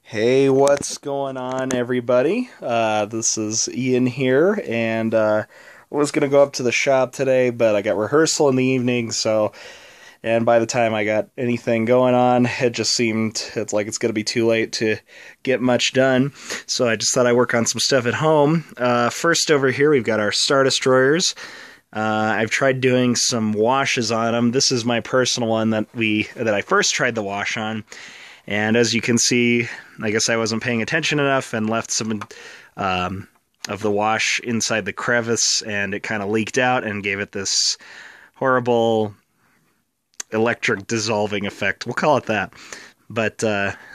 Hey, what's going on, everybody? This is Ian here, and I was gonna go up to the shop today, but I got rehearsal in the evening, and by the time I got anything going on, it's like it's gonna be too late to get much done. So I just thought I'd work on some stuff at home. First over here, we've got our Star Destroyers. I've tried doing some washes on them. This is my personal one that I first tried the wash on. And as you can see, I guess I wasn't paying attention enough and left some of the wash inside the crevice, and it kind of leaked out and gave it this horrible electric dissolving effect. We'll call it that. But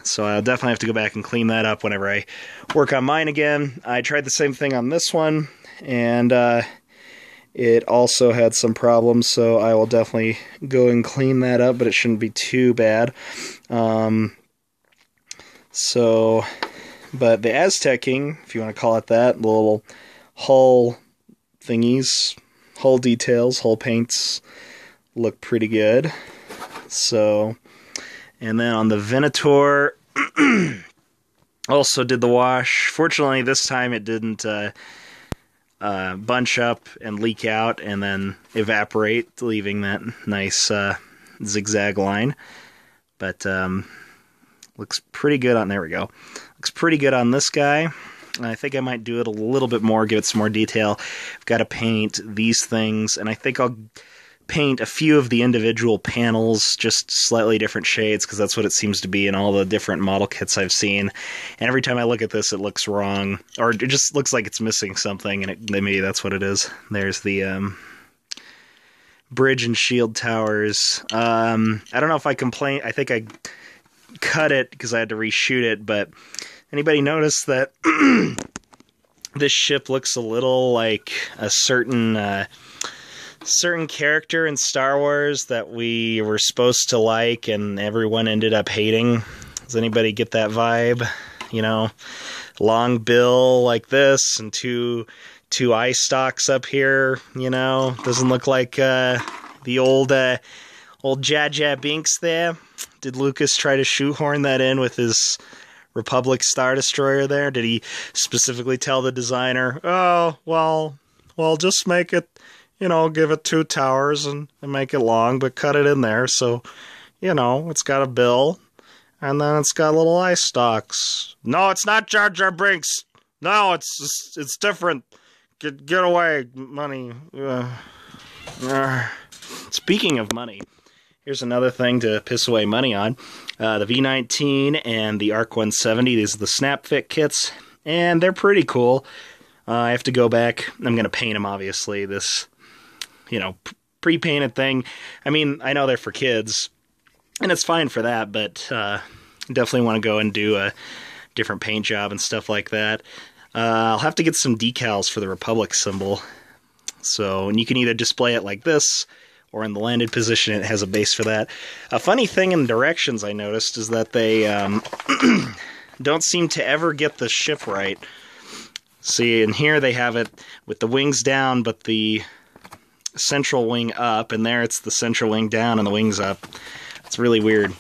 so I'll definitely have to go back and clean that up whenever I work on mine again. I tried the same thing on this one, and it also had some problems, so I will definitely go and clean that up, but it shouldn't be too bad. But the Aztecing, if you want to call it that, the little hull thingies, hull details, hull paints look pretty good. So, and then on the Venator, also did the wash. Fortunately, this time it didn't bunch up and leak out and then evaporate, leaving that nice zigzag line. But looks pretty good on, there we go. Looks pretty good on this guy. I think I might do it a little bit more, give it some more detail. I've got to paint these things, and I think I'll paint a few of the individual panels, just slightly different shades, because that's what it seems to be in all the different model kits I've seen. And every time I look at this, it looks wrong, or it just looks like it's missing something, and maybe that's what it is. There's the bridge and shield towers. I don't know if I complain. I think I cut it because I had to reshoot it, but anybody notice that this ship looks a little like a certain character in Star Wars that we were supposed to like and everyone ended up hating? Does anybody get that vibe? You know, long bill like this and two eye stalks up here, you know? Doesn't look like the old Jar Jar Binks there. Did Lucas try to shoehorn that in with his Republic Star Destroyer there? Did he specifically tell the designer, oh, well, just make it, you know, give it 2 towers and make it long, but cut it in there so, you know, it's got a bill, and then it's got little eye stalks. No, it's not Jar Jar Binks. No, it's different. Get away, money. Speaking of money, here's another thing to piss away money on. The V19 and the ARC 170, these are the snap fit kits, and they're pretty cool. I have to go back. I'm going to paint them, obviously. This, you know, pre-painted thing. I mean, I know they're for kids, and it's fine for that, but definitely want to go and do a different paint job and stuff like that. I'll have to get some decals for the Republic symbol. So, and you can either display it like this, or in the landed position, it has a base for that. A funny thing in directions I noticed is that they don't seem to ever get the ship right. See, in here they have it with the wings down, but the central wing up, and there it's the central wing down and the wings up. It's really weird.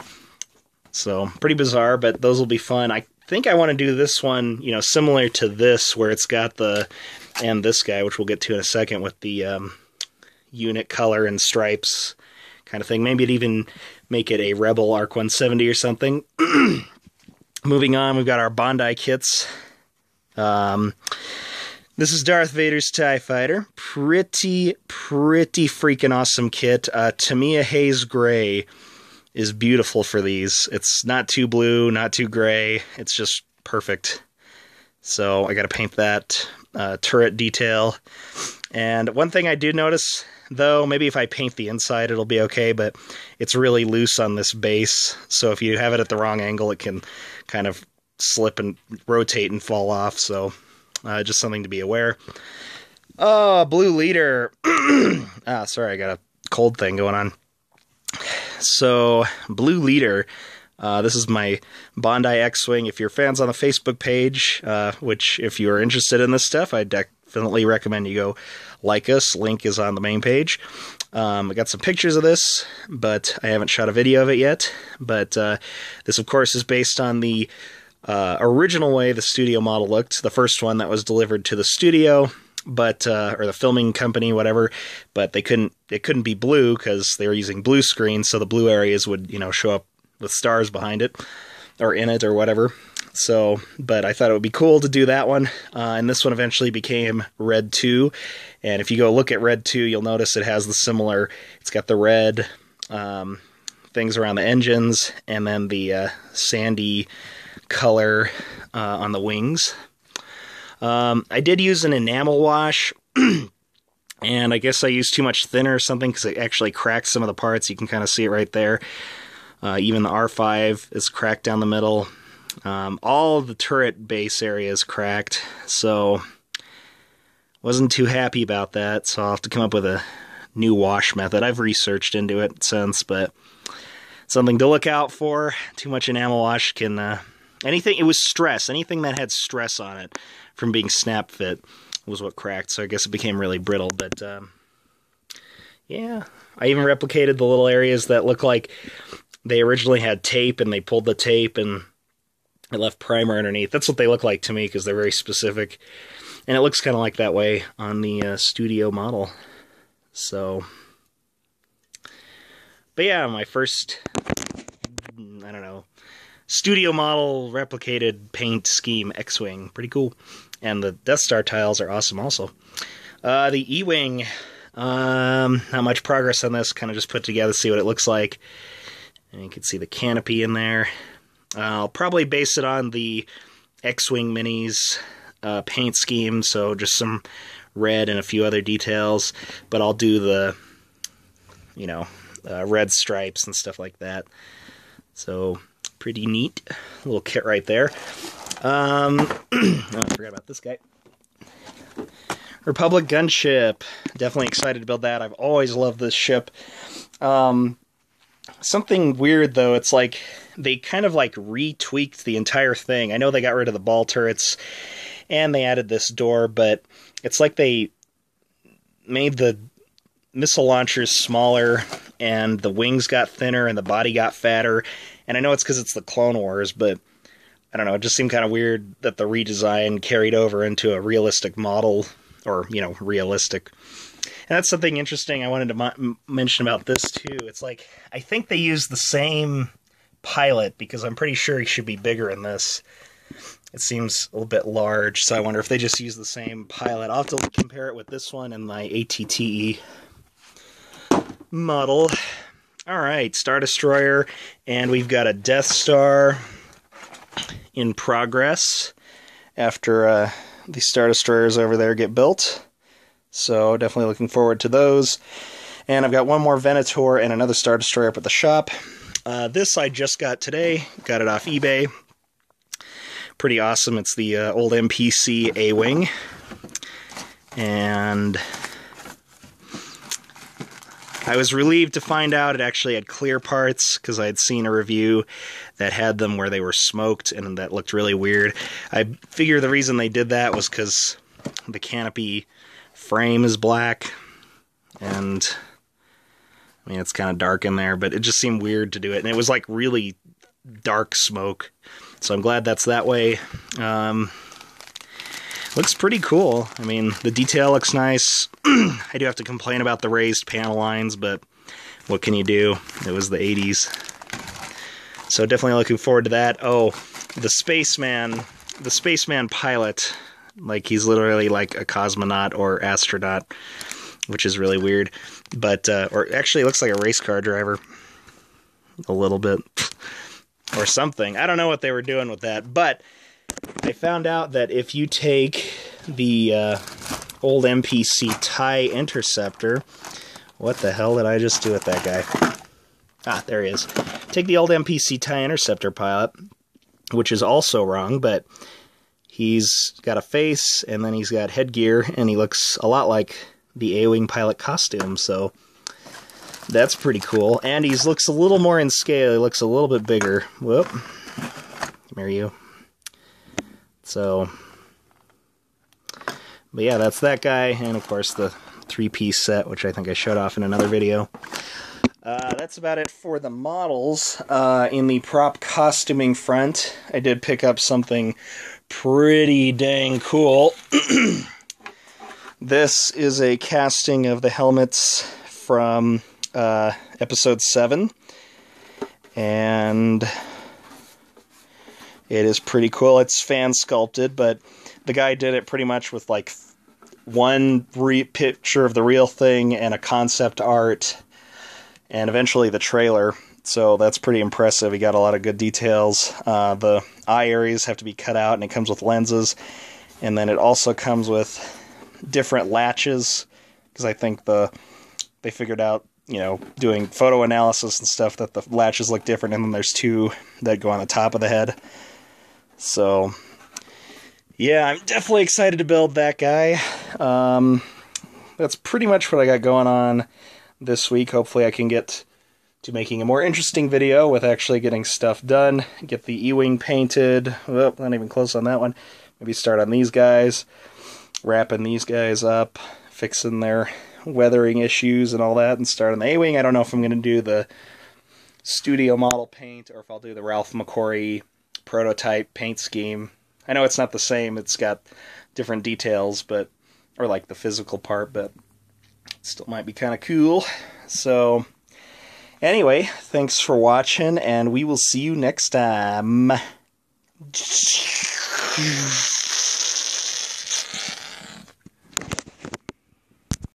So, pretty bizarre, but those will be fun. I think I want to do this one, you know, similar to this, where it's got and this guy, which we'll get to in a second, with the unit color and stripes kind of thing. Maybe it'd even make it a Rebel ARC 170 or something. Moving on, we've got our Bandai kits. This is Darth Vader's TIE Fighter. Pretty freaking awesome kit. Tamiya Haze Gray is beautiful for these. It's not too blue, not too gray. It's just perfect. So I got to paint that turret detail. And one thing I do notice, though, maybe if I paint the inside it'll be okay, but it's really loose on this base, so if you have it at the wrong angle it can kind of slip and rotate and fall off, so just something to be aware. Oh, Blue Leader. Sorry, I got a cold thing going on. So, Blue Leader, this is my Bandai X-Wing. If you're fans on the Facebook page, which if you're interested in this stuff, I definitely recommend you go like us. Link is on the main page. I got some pictures of this, but I haven't shot a video of it yet. But this, of course, is based on the original way the studio model looked, the first one that was delivered to the studio, but or the filming company, whatever, but it couldn't be blue because they were using blue screen, so the blue areas would, you know, show up with stars behind it, or in it, or whatever. So, but I thought it would be cool to do that one, and this one eventually became Red 2, and if you go look at Red 2, you'll notice it has the similar, it's got the red things around the engines, and then the sandy color on the wings. I did use an enamel wash, and I guess I used too much thinner or something, because it actually cracked some of the parts. You can kind of see it right there. Even the R5 is cracked down the middle. All of the turret base area is cracked, so wasn't too happy about that, so I'll have to come up with a new wash method. I've researched into it since, but something to look out for. Too much enamel wash can... anything, it was stress. Anything that had stress on it from being snap fit was what cracked, so I guess it became really brittle, but yeah. I even replicated the little areas that look like they originally had tape, and they pulled the tape, and it left primer underneath. That's what they look like to me, because they're very specific. And it looks kind of like that way on the studio model. So, but yeah, my first, I don't know, studio model replicated paint scheme X-Wing. Pretty cool. And the Death Star tiles are awesome also. The E-Wing, not much progress on this. Kind of just put together to see what it looks like. And you can see the canopy in there. I'll probably base it on the X-Wing Minis paint scheme, so just some red and a few other details, but I'll do the, you know, red stripes and stuff like that. So, pretty neat. Little kit right there. Oh, I forgot about this guy. Republic gunship. Definitely excited to build that. I've always loved this ship. Something weird, though, it's like they kind of like retweaked the entire thing. I know they got rid of the ball turrets and they added this door, but it's like they made the missile launchers smaller and the wings got thinner and the body got fatter. And I know it's because it's the Clone Wars, but I don't know, it just seemed kind of weird that the redesign carried over into a realistic model, or, you know, realistic. And that's something interesting I wanted to mention about this, too. It's like, I think they used the same pilot, because I'm pretty sure he should be bigger in this. It seems a little bit large, so I wonder if they just used the same pilot. I'll have to compare it with this one and my ATTE model. Alright, Star Destroyer, and we've got a Death Star in progress after the Star Destroyers over there get built. So definitely looking forward to those. And I've got one more Venator and another Star Destroyer up at the shop. This I just got today. Got it off eBay. Pretty awesome. It's the old MPC A-Wing. And I was relieved to find out it actually had clear parts, because I had seen a review that had them where they were smoked, and that looked really weird. I figure the reason they did that was because the canopy frame is black, and I mean, it's kind of dark in there, but it just seemed weird to do it, and it was like really dark smoke, so I'm glad that's that way. Looks pretty cool. I mean, the detail looks nice. I do have to complain about the raised panel lines, but what can you do? It was the 80s. So definitely looking forward to that. Oh, the spaceman pilot, like he's literally like a cosmonaut or astronaut, which is really weird. But, or actually it looks like a race car driver. A little bit. Or something. I don't know what they were doing with that, but I found out that if you take the old MPC TIE Interceptor... What the hell did I just do with that guy? Ah, there he is. Take the old MPC TIE Interceptor pilot, which is also wrong, but he's got a face, and then he's got headgear, and he looks a lot like the A-Wing pilot costume, so that's pretty cool. And he looks a little more in scale. He looks a little bit bigger. Whoop. Come here, you. So, but yeah, that's that guy, and of course the three-piece set, which I think I showed off in another video. That's about it for the models. In the prop costuming front, I did pick up something pretty dang cool. This is a casting of the helmets from Episode 7. And it is pretty cool. It's fan sculpted, but the guy did it pretty much with like one picture of the real thing and a concept art, and eventually the trailer. So that's pretty impressive. He got a lot of good details. The eye areas have to be cut out, and it comes with lenses. And then it also comes with different latches, because I think they figured out, you know, doing photo analysis and stuff, that the latches look different, and then there's two that go on the top of the head. So, yeah, I'm definitely excited to build that guy. That's pretty much what I got going on this week. Hopefully I can get to making a more interesting video with actually getting stuff done. Get the E-Wing painted. Oh, not even close on that one. Maybe start on these guys. Wrapping these guys up. Fixing their weathering issues and all that, and start on the A-Wing. I don't know if I'm going to do the studio model paint or if I'll do the Ralph McQuarrie prototype paint scheme. I know it's not the same, it's got different details, but, or like the physical part, but it still might be kind of cool. So, anyway, thanks for watching, and we will see you next time.